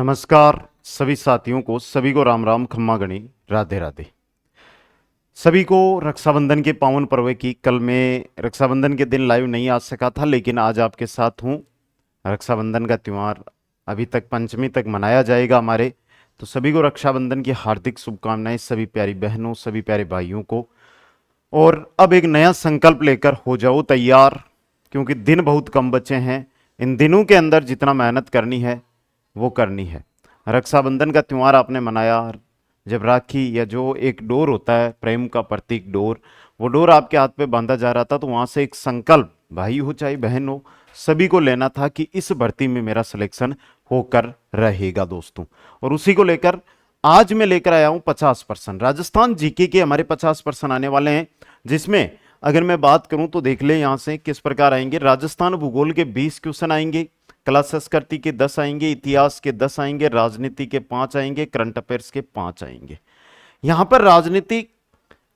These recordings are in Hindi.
नमस्कार सभी साथियों को, सभी को राम राम, खम्मा गणी, राधे राधे। सभी को रक्षाबंधन के पावन पर्व की। कल मैं रक्षाबंधन के दिन लाइव नहीं आ सका था, लेकिन आज आपके साथ हूँ। रक्षाबंधन का त्यौहार अभी तक पंचमी तक मनाया जाएगा हमारे, तो सभी को रक्षाबंधन की हार्दिक शुभकामनाएं, सभी प्यारी बहनों, सभी प्यारे भाइयों को। और अब एक नया संकल्प लेकर हो जाओ तैयार, क्योंकि दिन बहुत कम बचे हैं। इन दिनों के अंदर जितना मेहनत करनी है वो करनी है। रक्षाबंधन का त्यौहार आपने मनाया, जब राखी या जो एक डोर होता है, प्रेम का प्रतीक डोर, वो डोर आपके हाथ पे बांधा जा रहा था, तो वहां से एक संकल्प, भाई हो चाहे बहन हो, सभी को लेना था कि इस भर्ती में मेरा सिलेक्शन होकर रहेगा दोस्तों। और उसी को लेकर आज मैं लेकर आया हूं 50%। राजस्थान जीके के हमारे 50% आने वाले हैं, जिसमें अगर मैं बात करूं तो देख ले यहां से किस प्रकार आएंगे। राजस्थान भूगोल के 20 क्वेश्चन आएंगे, कला संस्कृति के 10 आएंगे, इतिहास के 10 आएंगे, राजनीति के 5 आएंगे, करंट अफेयर्स के 5 आएंगे। यहां पर राजनीति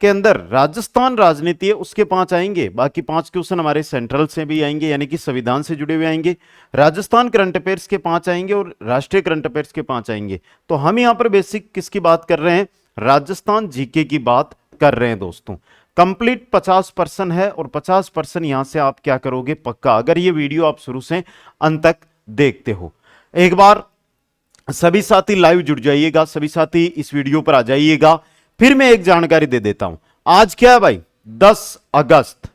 के अंदर राजस्थान राजनीति है उसके 5 आएंगे, बाकी 5 क्वेश्चन हमारे सेंट्रल से भी आएंगे, यानी कि संविधान से जुड़े हुए आएंगे। राजस्थान करंट अफेयर्स के 5 आएंगे और राष्ट्रीय करंट अफेयर्स के 5 आएंगे। तो हम यहां पर बेसिक किसकी बात कर रहे हैं? राजस्थान जीके की बात कर रहे हैं दोस्तों। कंप्लीट 50% है और 50% यहां से आप क्या करोगे पक्का, अगर ये वीडियो आप शुरू से अंत तक देखते हो। एक बार सभी साथी लाइव जुड़ जाइएगा, सभी साथी इस वीडियो पर आ जाइएगा। फिर मैं एक जानकारी दे देता हूं। आज क्या है भाई? 10 अगस्त।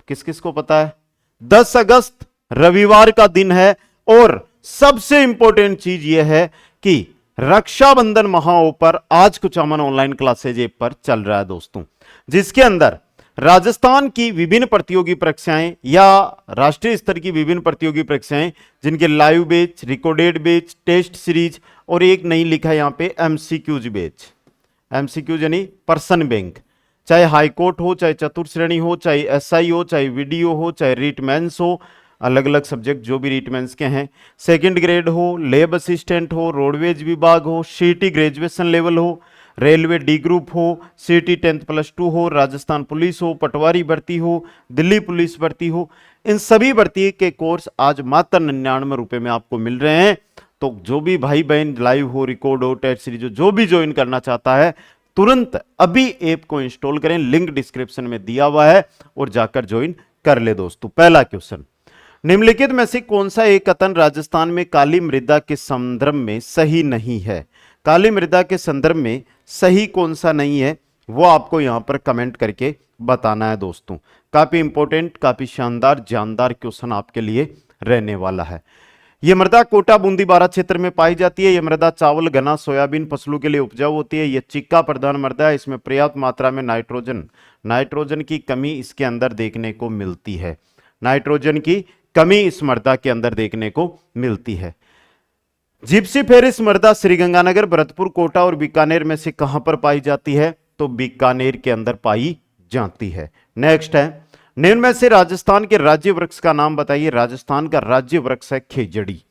किस किस को पता है? 10 अगस्त रविवार का दिन है। और सबसे इंपॉर्टेंट चीज यह है कि रक्षाबंधन महोत्सव पर आज कुछ अमन ऑनलाइन क्लासेज ऐप पर चल रहा है दोस्तों, जिसके अंदर राजस्थान की विभिन्न प्रतियोगी परीक्षाएं या राष्ट्रीय स्तर की विभिन्न प्रतियोगी परीक्षाएं, जिनके live batch, recorded batch, test series और एक नई लिखा है यहां पे एमसीक्यूज बैच। एमसीक्यूज यानी पर्सन बैंक, चाहे हाई कोर्ट हो, चाहे चतुर्थ श्रेणी हो, चाहे एसआई हो, चाहे वीडियो हो, चाहे रीटमेंस हो, अलग अलग सब्जेक्ट जो भी रीटमेंस के हैं, सेकंड ग्रेड हो, लेब असिस्टेंट हो, रोडवेज विभाग हो, सीटी ग्रेजुएशन लेवल हो, रेलवे डी ग्रुप हो, सीटी 10+2 हो, राजस्थान पुलिस हो, पटवारी भर्ती हो, दिल्ली पुलिस भर्ती हो, इन सभी भर्ती के कोर्स आज मात्र 99 रुपए में आपको मिल रहे हैं। तो जो भी भाई बहन लाइव हो, रिकॉर्ड हो, टेस्ट सीरीज हो, जो भी ज्वाइन करना चाहता है, तुरंत अभी ऐप को इंस्टॉल करें, लिंक डिस्क्रिप्शन में दिया हुआ है और जाकर ज्वाइन कर ले दोस्तों। पहला क्वेश्चन, निम्नलिखित में से कौन सा एक कथन राजस्थान में काली मृदा के संदर्भ में सही नहीं है? काली मृदा के संदर्भ में सही कौन सा नहीं है वो आपको यहां पर कमेंट करके बताना है दोस्तों। काफी इंपॉर्टेंट, काफी शानदार जानदार क्वेश्चन आपके लिए रहने वाला है। यह मृदा कोटा बूंदी बारा क्षेत्र में पाई जाती है। यह मृदा चावल, गन्ना, सोयाबीन फसलों के लिए उपजाऊ होती है। यह चिक्का प्रधान मृदा है। इसमें पर्याप्त मात्रा में नाइट्रोजन की कमी इसके अंदर देखने को मिलती है। नाइट्रोजन की कमी इस मृदा के अंदर देखने को मिलती है। जिप्सीफेरिस मृदा श्रीगंगानगर, भरतपुर, कोटा और बीकानेर में से कहां पर पाई जाती है? तो बीकानेर के अंदर पाई जाती है। नेक्स्ट है, निम्न में से राजस्थान के राज्य वृक्ष का नाम बताइए। राजस्थान का राज्य वृक्ष है खेजड़ी।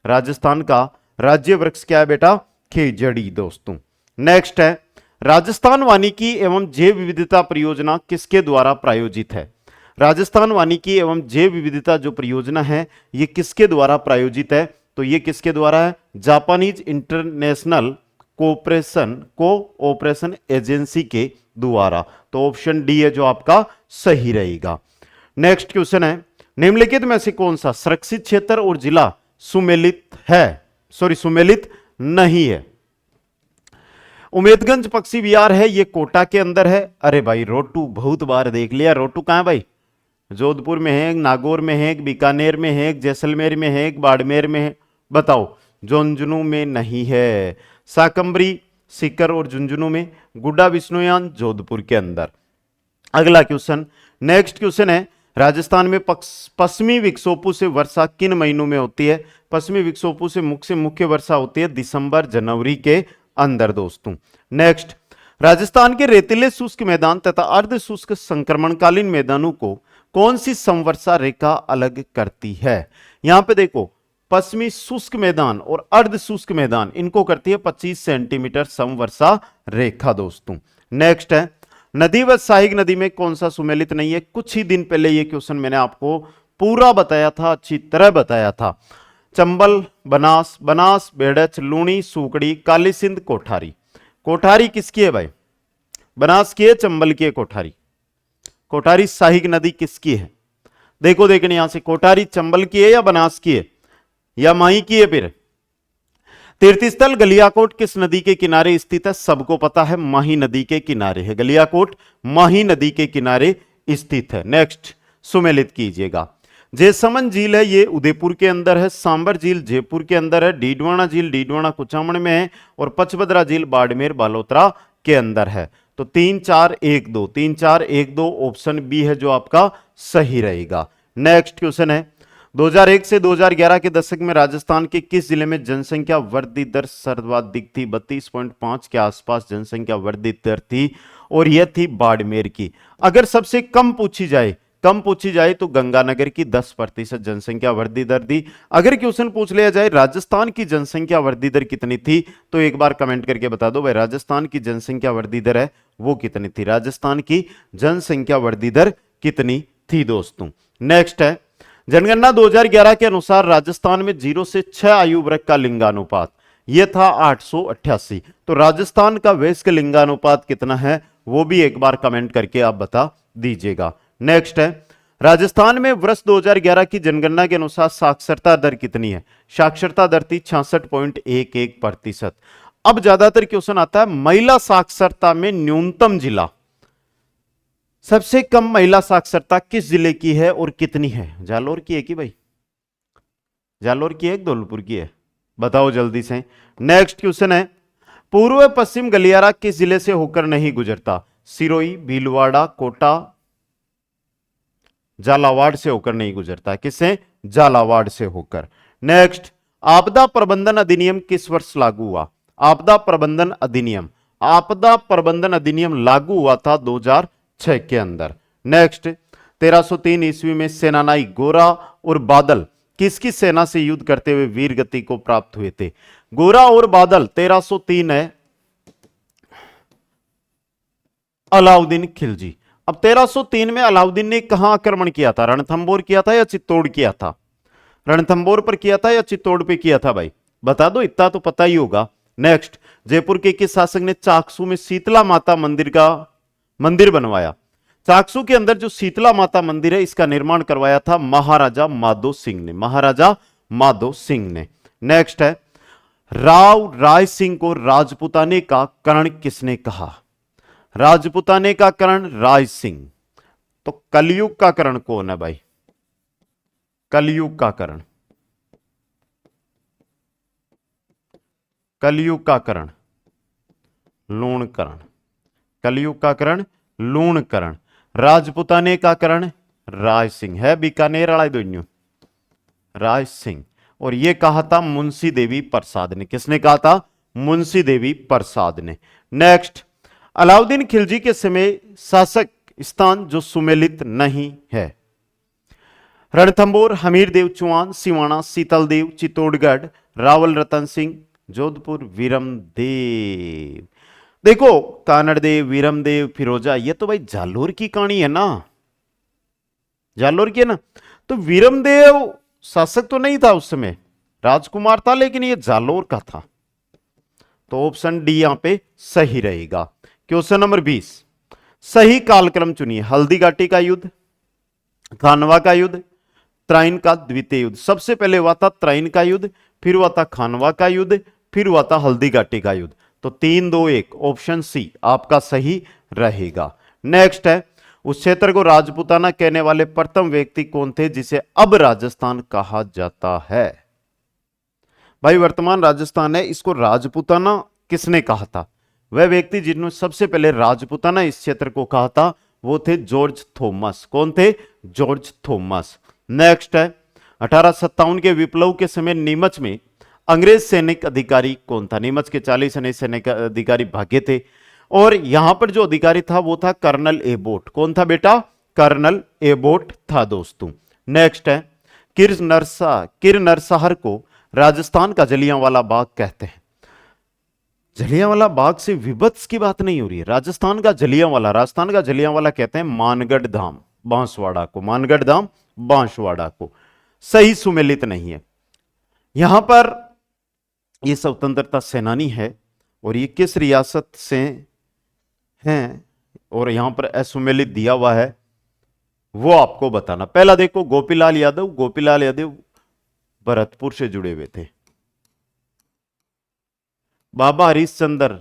राजस्थान का राज्य वृक्ष क्या है बेटा? खेजड़ी दोस्तों। नेक्स्ट है, राजस्थान वानिकी एवं जैव विविधता परियोजना किसके द्वारा प्रायोजित है? राजस्थान वानिकी एवं जैव विविधता जो परियोजना है ये किसके द्वारा प्रायोजित है? तो ये किसके द्वारा है? जापानीज इंटरनेशनल कोऑपरेशन एजेंसी के द्वारा। तो ऑप्शन डी है जो आपका सही रहेगा। नेक्स्ट क्वेश्चन है, निम्नलिखित में से कौन सा संरक्षित क्षेत्र और जिला सुमेलित है? सुमेलित नहीं है। उमेदगंज पक्षी विहार है, ये कोटा के अंदर है। अरे भाई रोटू बहुत बार देख लिया। रोटू कहां है भाई? जोधपुर में है, नागौर में है, बीकानेर में है, जैसलमेर में है, बाड़मेर में है। बताओ, झुंझुनू में नहीं है। साकंबरी, सीकर और झुंझुनू में। गुड्डा विष्णुयान जोधपुर के अंदर। अगला क्वेश्चन, नेक्स्ट क्वेश्चन है, राजस्थान में पश्चिमी विक्षोभों से वर्षा किन महीनों में होती है? पश्चिमी विक्षोभों से मुख्य वर्षा होती है दिसंबर जनवरी के अंदर दोस्तों। नेक्स्ट, राजस्थान के रेतीले शुष्क मैदान तथा अर्ध शुष्क संक्रमणकालीन मैदानों को कौन सी समवर्षा रेखा अलग करती है? यहां पे देखो, पश्चिमी शुष्क मैदान और अर्ध शुष्क मैदान इनको करती है 25 सेंटीमीटर समवर्षा रेखा दोस्तों। नेक्स्ट है, नदी व सहायक नदी में कौन सा सुमेलित नहीं है? कुछ ही दिन पहले ये क्वेश्चन मैंने आपको पूरा बताया था, अच्छी तरह बताया था। चंबल, बनास, बनास, बेड़च, लूणी, सूकड़ी, काली सिंध, कोठारी। कोठारी किसकी है भाई? बनास की है, चंबल की है कोठारी? कोठारी सहायक नदी किसकी है? देखो देखने यहां से, कोठारी चंबल की है या बनास की है या माही की है? फिर तीर्थस्थल गलियाकोट किस नदी के किनारे स्थित है? सबको पता है, माही नदी के किनारे है। गलियाकोट माही नदी के किनारे स्थित है। नेक्स्ट सुमेलित कीजिएगा। जैसमंद झील है, ये उदयपुर के अंदर है। सांबर झील जयपुर के अंदर है। डीडवाना झील डीडवाना कुचामन में है। और पचभद्रा झील बाड़मेर बालोतरा के अंदर है। तो 3 4 1 2, 3 4 1 2 ऑप्शन बी है जो आपका सही रहेगा। नेक्स्ट क्वेश्चन है, 2001 से 2011 के दशक में राजस्थान के किस जिले में जनसंख्या वृद्धि दर सर्वाधिक थी? 32.5 के आसपास जनसंख्या वृद्धि दर थी और यह थी बाड़मेर की। अगर सबसे कम पूछी जाए तो गंगानगर की 10% जनसंख्या वृद्धि दर थी। अगर क्वेश्चन पूछ लिया जाए राजस्थान की जनसंख्या वृद्धि दर कितनी थी, तो एक बार कमेंट करके बता दो भाई, राजस्थान की जनसंख्या वृद्धि दर है वो कितनी थी? राजस्थान की जनसंख्या वृद्धि दर कितनी थी दोस्तों? नेक्स्ट है, जनगणना 2011 के अनुसार राजस्थान में 0 से 6 आयु वर्ग का लिंगानुपात यह था 888। तो राजस्थान का वयस्क लिंगानुपात कितना है वो भी एक बार कमेंट करके आप बता दीजिएगा। नेक्स्ट है, राजस्थान में वर्ष 2011 की जनगणना के अनुसार साक्षरता दर कितनी है? साक्षरता दर थी 66.11%। अब ज्यादातर क्वेश्चन आता है महिला साक्षरता में न्यूनतम जिला, सबसे कम महिला साक्षरता किस जिले की है और कितनी है? जालोर की है कि भाई? जालोर की है कि धौलपुर की है? बताओ जल्दी से। नेक्स्ट क्वेश्चन है, पूर्व पश्चिम गलियारा किस जिले से होकर नहीं गुजरता? सिरोही, भीलवाड़ा, कोटा, झालावाड़ से होकर नहीं गुजरता। किससे? झालावाड़ से होकर। नेक्स्ट, आपदा प्रबंधन अधिनियम किस वर्ष लागू हुआ? आपदा प्रबंधन अधिनियम लागू हुआ था 2006 के अंदर। नेक्स्ट, 1303 ईस्वी में सेनानाई गोरा और बादल किसकी सेना से युद्ध करते हुए वीर गति को प्राप्त हुए थे? गोरा और बादल 1303 है अलाउद्दीन खिलजी। अब 1303 में अलाउद्दीन ने कहां आक्रमण किया था? रणथंबोर किया था या चित्तौड़ किया था? रणथंबोर पर किया था या चित्तौड़ पे किया था भाई? बता दो, इतना तो पता ही होगा। नेक्स्ट, जयपुर के किस शासक ने चाकसू में शीतला माता मंदिर बनवाया? चाकसू के अंदर जो शीतला माता मंदिर है इसका निर्माण करवाया था महाराजा माधो सिंह ने। महाराजा माधो सिंह ने। नेक्स्ट है, राव राय सिंह को राजपुताने का करण किसने कहा? राजपुताने का करण राय सिंह। तो कलयुग का करण कौन है भाई? कलयुग का करण, कलयुग का करण लूणकरण। कलयुग का करण लूणकरण। राजपुताने का करण राय सिंह है, बीकानेर वाला दोनों राय सिंह। और यह कहा था मुंशी देवी प्रसाद ने। किसने कहा था? मुंशी देवी प्रसाद ने। नेक्स्ट, अलाउद्दीन खिलजी के समय शासक स्थान जो सुमेलित नहीं है? रणथंबोर, हमीरदेव चौहान, सिवाना, शीतलदेव, चित्तौड़गढ़, रावल रतन सिंह, जोधपुर, वीरमदेव। देखो, कानड़देव, वीरमदेव, फिरोजा, ये तो भाई जालोर की कहानी है ना, जालोर की है ना। तो वीरमदेव शासक तो नहीं था उस समय, राजकुमार था, लेकिन ये जालोर का था। तो ऑप्शन डी यहां पे सही रहेगा। क्वेश्चन नंबर 20, सही कालक्रम चुनिए। हल्दी घाटी का युद्ध, खानवा का युद्ध, त्राइन का द्वितीय युद्ध। सबसे पहले हुआ था त्राइन का युद्ध, फिर हुआ था खानवा का युद्ध, फिर हुआ था हल्दी घाटी का युद्ध। तो 3 2 1 ऑप्शन सी आपका सही रहेगा। नेक्स्ट है, उस क्षेत्र को राजपूताना कहने वाले प्रथम व्यक्ति कौन थे जिसे अब राजस्थान कहा जाता है? भाई वर्तमान राजस्थान है, इसको राजपूताना किसने कहा था? वह व्यक्ति जिन्होंने सबसे पहले राजपूताना इस क्षेत्र को कहा था वो थे जॉर्ज थॉमस। कौन थे? George Thomas. नेक्स्ट है, 1857 के विप्लव के समय नीमच में अंग्रेज सैनिक अधिकारी कौन था? नीमच के 40 अंग्रेज सैनिक अधिकारी भागे थे और यहां पर जो अधिकारी था वो था कर्नल एबोट। कौन था बेटा? कर्नल एबोट था दोस्तों। नेक्स्ट है, किर नरसंहार को राजस्थान का जलियांवाला बाग कहते हैं। जलियांवाला बाग से विभत्स की बात नहीं हो रही है, राजस्थान का जलियांवाला कहते हैं मानगढ़ धाम बांसवाड़ा को, मानगढ़ धाम बांसवाड़ा को। सही सुमेलित नहीं है। यहां पर ये स्वतंत्रता सेनानी है और ये किस रियासत से हैं और यहां पर असुमेलित दिया हुआ है वो आपको बताना। पहला देखो, गोपीलाल यादव। गोपीलाल यादव भरतपुर से जुड़े हुए थे। बाबा हरीशचंद्र,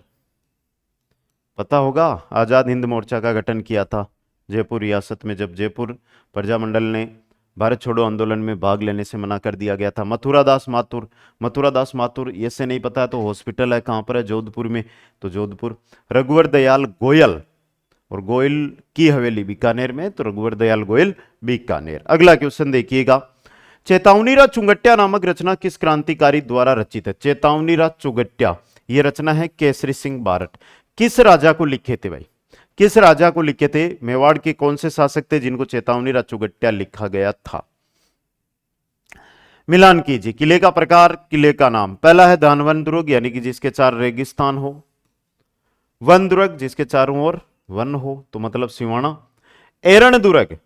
पता होगा, आजाद हिंद मोर्चा का गठन किया था जयपुर रियासत में, जब जयपुर प्रजामंडल ने भारत छोड़ो आंदोलन में भाग लेने से मना कर दिया गया था। मथुरा दास माथुर। मथुरा दास माथुर, ये से नहीं पता है तो हॉस्पिटल है, कहां पर है? जोधपुर में, तो जोधपुर। रघुवर दयाल गोयल, और गोयल की हवेली बीकानेर में, तो रघुवर दयाल गोयल बीकानेर। अगला क्वेश्चन देखिएगा, चेतावनीरा चुंगट्या नामक रचना किस क्रांतिकारी द्वारा रचित है? चेतावनीरा चुंगट्या, यह रचना है केसरी सिंह बारट। किस राजा को लिखे थे भाई? किस राजा को लिखे थे? मेवाड़ के कौन से शासक थे जिनको चेतावनीरा चुंगट्या लिखा गया था? मिलान कीजिए। किले का प्रकार, किले का नाम। पहला है धानवन दुर्ग, यानी कि जिसके 4 रेगिस्तान हो। वन दुर्ग, जिसके चारों ओर वन हो, तो मतलब सिवाना। एरण दुर्ग,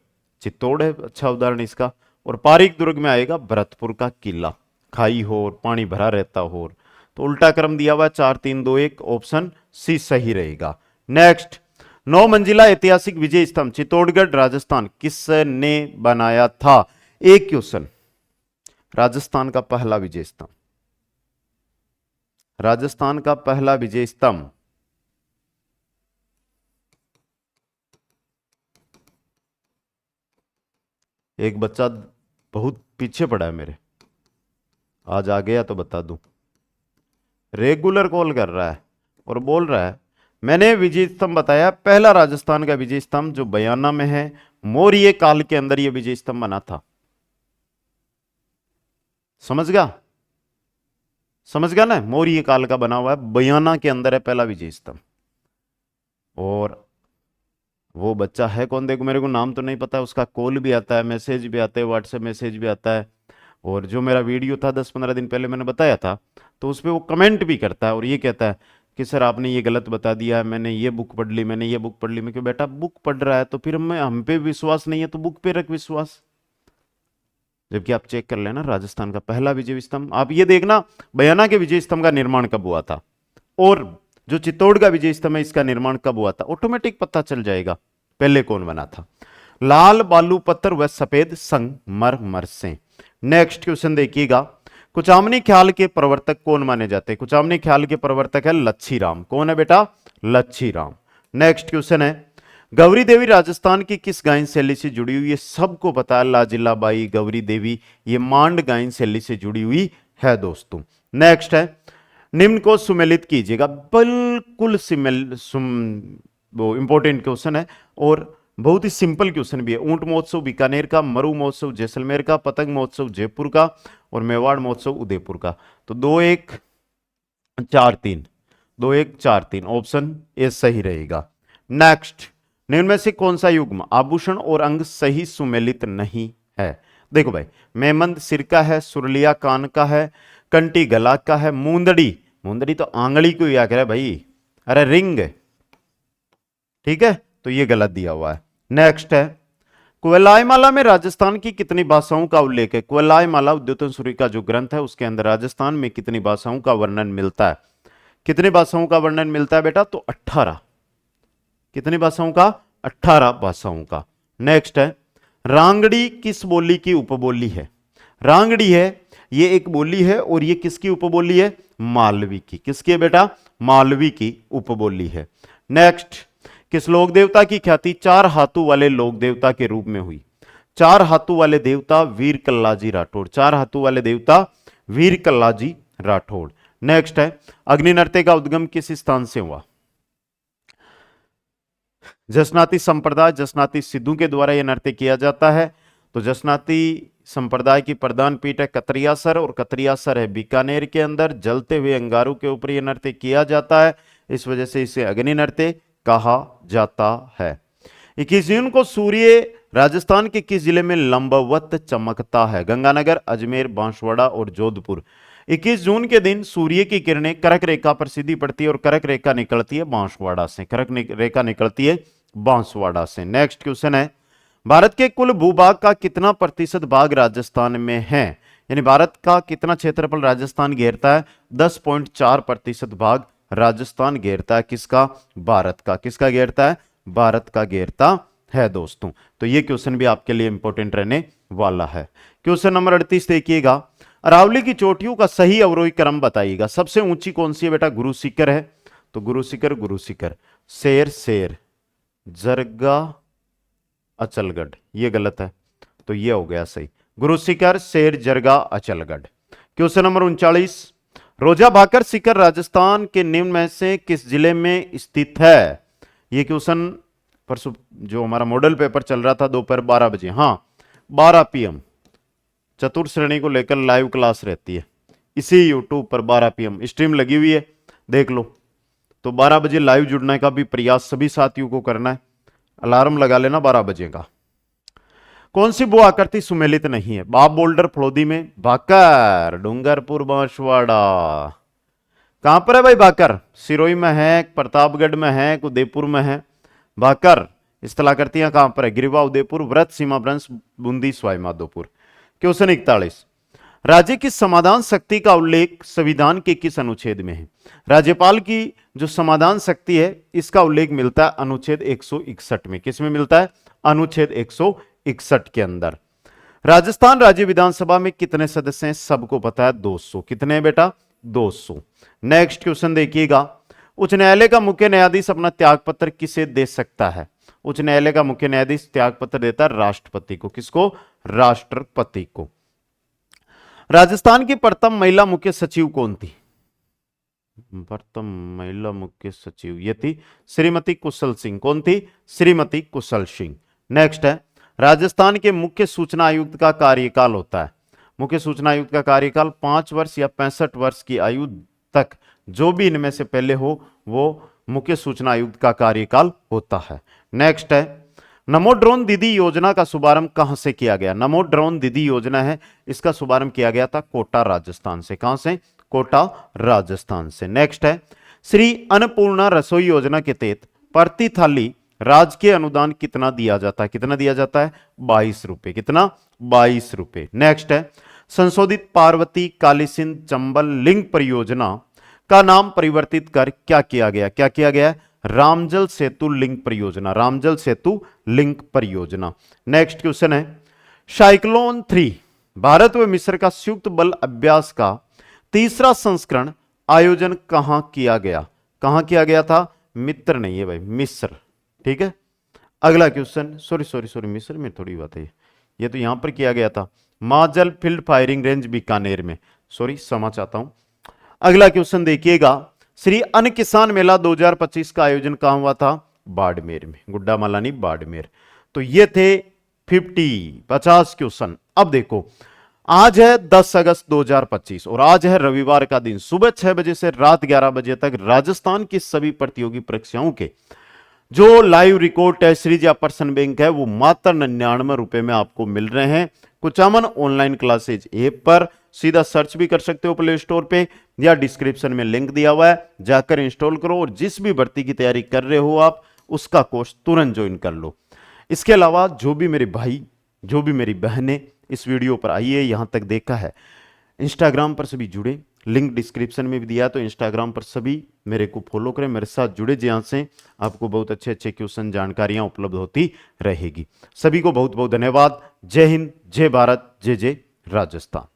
चित्तौड़ है अच्छा उदाहरण इसका। और पारीक दुर्ग में आएगा भरतपुर का किला, खाई हो और पानी भरा रहता हो। तो उल्टा क्रम दिया हुआ 4 3 2 1, ऑप्शन सी सही रहेगा। नेक्स्ट, 9 मंजिला ऐतिहासिक विजय स्तंभ चित्तौड़गढ़ राजस्थान किसने बनाया था? एक क्वेश्चन, राजस्थान का पहला विजय स्तंभ, राजस्थान का पहला विजय स्तंभ एक बच्चा बहुत पीछे पड़ा है मेरे, आज आ गया तो बता दूं। रेगुलर कॉल कर रहा है और बोल रहा है मैंने विजय स्तंभ बताया, पहला राजस्थान का विजय स्तंभ जो बयाना में है, मौर्य काल के अंदर यह विजय स्तंभ बना था। समझ गया? समझ गया ना? मौर्य काल का बना हुआ है, बयाना के अंदर है पहला विजय स्तंभ। और वो बच्चा है कौन? देखो मेरे को नाम तो नहीं पता है, उसका कॉल भी आता है, मैसेज भी आता है, व्हाट्सएप मैसेज भी आता है। और जो मेरा वीडियो था 10-15 दिन पहले मैंने बताया था, तो उस पर वो कमेंट भी करता है और ये कहता है कि सर आपने ये गलत बता दिया है, मैंने ये बुक पढ़ ली, मैंने ये बुक पढ़ ली। मैं क्यों बेटा, बुक पढ़ रहा है तो फिर हम पे विश्वास नहीं है तो बुक पे रख विश्वास। जबकि आप चेक कर लेना, राजस्थान का पहला विजय स्तंभ, आप ये देखना बयाना के विजय स्तंभ का निर्माण कब हुआ था और जो चित्तौड़ का विजय स्तंभ है इसका निर्माण कब हुआ था, ऑटोमेटिक पता चल जाएगा पहले कौन बना था। लाल बालू पत्थर व सफेद संगमरमर से। नेक्स्ट क्वेश्चन देखिएगा, कुचामनी ख्याल के प्रवर्तक कौन माने जाते हैं? कुचामनी ख्याल के प्रवर्तक है लच्छी राम। कौन है बेटा? लच्छी राम। नेक्स्ट क्वेश्चन है, गौरी देवी राजस्थान की किस गायन शैली से जुड़ी हुई है? सबको पता है लाजिला बाई, गौरी देवी, ये मांड गायन शैली से जुड़ी हुई है दोस्तों। नेक्स्ट है, निम्न को सुमेलित कीजिएगा। बिल्कुल वो इंपॉर्टेंट क्वेश्चन है और बहुत ही सिंपल क्वेश्चन भी है। ऊंट महोत्सव बीकानेर का, मरु महोत्सव जैसलमेर का, पतंग महोत्सव जयपुर का और मेवाड़ महोत्सव उदयपुर का। तो 2 1 4 3, 2 1 4 3, ऑप्शन ए सही रहेगा। नेक्स्ट, निम्न में से कौन सा युग्म आभूषण और अंग सही सुमेलित नहीं है? देखो भाई, मेमंद सिर का है, सुरलिया कान का है, कंटी गला का है, मुंदड़ी, मुंदड़ी तो आंगली को याद है भाई, अरे रिंग, ठीक है, तो ये गलत दिया हुआ है। नेक्स्ट है, कुवलय माला में राजस्थान की कितनी भाषाओं का उल्लेख है? कुवलय माला उद्योतन सूरी का जो ग्रंथ है उसके अंदर राजस्थान में कितनी भाषाओं का वर्णन मिलता है? कितनी भाषाओं का वर्णन मिलता है बेटा? तो 18। कितनी भाषाओं का? 18 भाषाओं का। नेक्स्ट है, रांगड़ी किस बोली की उपबोली है? रांगड़ी है ये एक बोली है और ये किसकी उपबोली है? मालवी की। किसकी है बेटा? मालवी की उपबोली है। नेक्स्ट, किस लोक देवता की ख्याति 4 हाथों वाले लोक देवता के रूप में हुई? 4 हाथों वाले देवता वीर कल्लाजी राठौड़। 4 हाथों वाले देवता वीर कल्लाजी राठौड़। नेक्स्ट है, अग्नि नृत्य का उद्गम किस स्थान से हुआ? जसनाती संप्रदाय, जसनाती सिद्धू के द्वारा यह नृत्य किया जाता है। तो जसनाती संप्रदाय की प्रधान पीठ है कतरियासर और कतरियासर है बीकानेर के अंदर। जलते हुए अंगारों के ऊपर यह नृत्य किया जाता है, इस वजह से इसे अग्नि नृत्य कहा जाता है। 21 जून को सूर्य राजस्थान के किस जिले में लंबवत चमकता है? गंगानगर, अजमेर, बांसवाड़ा और जोधपुर। 21 जून के दिन सूर्य की किरणें कर्क रेखा पर सीधी पड़ती है और कर्क रेखा निकलती है बांसवाड़ा से। कर्क रेखा निकलती है बांसवाड़ा से। नेक्स्ट क्वेश्चन है, भारत के कुल भूभाग का कितना प्रतिशत भाग राजस्थान में है? यानी भारत का कितना क्षेत्रफल राजस्थान घेरता है? 10.4% भाग राजस्थान घेरता है। किसका? भारत का। किसका घेरता है? भारत का घेरता है दोस्तों। तो ये क्वेश्चन भी आपके लिए इंपॉर्टेंट रहने वाला है। क्वेश्चन नंबर 38 देखिएगा, अरावली की चोटियों का सही अवरोही क्रम बताइएगा। सबसे ऊंची कौन सी है बेटा? गुरु शिखर है, तो गुरु शिखर, गुरु शिखर, शेर शेर, जरगा, अचलगढ़, ये गलत है, तो ये हो गया सही। गुरु शिखर, शेर, जरगा, अचलगढ़। क्वेश्चन नंबर 39, रोजा भाकर शिखर राजस्थान के निम्न में से किस जिले में स्थित है? ये क्वेश्चन परसों जो हमारा मॉडल पेपर चल रहा था दोपहर 12 बजे, हाँ 12 PM चतुर्थ श्रेणी को लेकर लाइव क्लास रहती है इसी यूट्यूब पर। 12 PM स्ट्रीम लगी हुई है, देख लो। तो 12 बजे लाइव जुड़ने का भी प्रयास सभी साथियों को करना है। अलार्म लगा लेना 12 बजे का। कौन सी भू आकृति सुमेलित नहीं है? बाप बोल्डर फलोदी में, भाकर, डूंगरपुर, बांसवाड़ा। कहां पर है भाई भाकर? सिरोही में है, प्रतापगढ़ में है, उदयपुर में है। भाकर स्थलाकृतियां कहां पर है? गिरिवा, उदयपुर, व्रत, सीमा ब्रंश, बूंदी, सवाई माधोपुर। क्वेश्चन 41, राज्य की समाधान शक्ति का उल्लेख संविधान के किस अनुच्छेद में है? राज्यपाल की जो समाधान शक्ति है इसका उल्लेख मिलता है अनुच्छेद 161 में। किस में मिलता है? अनुच्छेद 161 के अंदर। राजस्थान राज्य विधानसभा में कितने सदस्य हैं? सबको पता है 200। कितने हैं बेटा? 200। नेक्स्ट क्वेश्चन देखिएगा, उच्च न्यायालय का मुख्य न्यायाधीश अपना त्यागपत्र किसे दे सकता है? उच्च न्यायालय का मुख्य न्यायाधीश त्यागपत्र देता है राष्ट्रपति को। किसको? राष्ट्रपति को। राजस्थान की प्रथम महिला मुख्य सचिव कौन थी? प्रथम महिला मुख्य सचिव ये थी श्रीमती कुशल सिंह। कौन थी? श्रीमती कुशल सिंह। नेक्स्ट है, राजस्थान के मुख्य सूचना आयुक्त का कार्यकाल होता है। मुख्य सूचना आयुक्त का कार्यकाल 5 वर्ष या 65 वर्ष की आयु तक, जो भी इनमें से पहले हो वो मुख्य सूचना आयुक्त का कार्यकाल होता है। नेक्स्ट है, नमो ड्रोन दीदी योजना का शुभारंभ कहां से किया गया? नमो ड्रोन दीदी योजना है, इसका शुभारंभ किया गया था कोटा राजस्थान से। कहां से? कोटा राजस्थान से। नेक्स्ट है, श्री अन्नपूर्णा रसोई योजना के तहत प्रति थाली राजकीय अनुदान कितना दिया जाता है? कितना दिया जाता है? 22 रुपए। कितना? 22 रुपए। नेक्स्ट है, संशोधित पार्वती काली सिंध चंबल लिंक परियोजना का नाम परिवर्तित कर क्या किया गया? क्या किया गया? रामजल सेतु लिंक परियोजना। रामजल सेतु लिंक परियोजना। नेक्स्ट क्वेश्चन है, साइक्लोन 3 भारत व मिस्र का संयुक्त बल अभ्यास का तीसरा संस्करण आयोजन कहां किया गया? कहां किया गया था? मित्र नहीं है भाई, मिस्र। ठीक है। अगला क्वेश्चन, सॉरी मिस्र में थोड़ी बात है, ये तो यहां पर किया गया था माजल फील्ड फायरिंग रेंज बीकानेर में। सॉरी, क्षमा चाहता हूं। अगला क्वेश्चन देखिएगा, श्री अन्न किसान मेला 2025 का आयोजन कहां हुआ था? बाड़मेर में। गुड्डा मालानी बाड़मेर। तो ये थे 50 क्वेश्चन। अब देखो, आज है 10 अगस्त 2025 और आज है रविवार का दिन। सुबह 6 बजे से रात 11 बजे तक राजस्थान की सभी प्रतियोगी परीक्षाओं के जो लाइव रिकॉर्ड टेस्ट सीरीज या पर्सन बैंक है वो मात्र 99 रुपए में आपको मिल रहे हैं कुचामन ऑनलाइन क्लासेज ऐप पर। सीधा सर्च भी कर सकते हो प्ले स्टोर पे या डिस्क्रिप्शन में लिंक दिया हुआ है, जाकर इंस्टॉल करो और जिस भी भर्ती की तैयारी कर रहे हो आप उसका कोर्स तुरंत ज्वाइन कर लो। इसके अलावा जो भी मेरे भाई, जो भी मेरी बहनें इस वीडियो पर आई है, यहां तक देखा है, इंस्टाग्राम पर सभी जुड़े, लिंक डिस्क्रिप्शन में भी दिया, तो इंस्टाग्राम पर सभी मेरे को फॉलो करें, मेरे साथ जुड़े, जहां से आपको बहुत अच्छे अच्छे क्वेश्चन जानकारियां उपलब्ध होती रहेगी। सभी को बहुत बहुत धन्यवाद। जय हिंद, जय भारत, जय जय राजस्थान।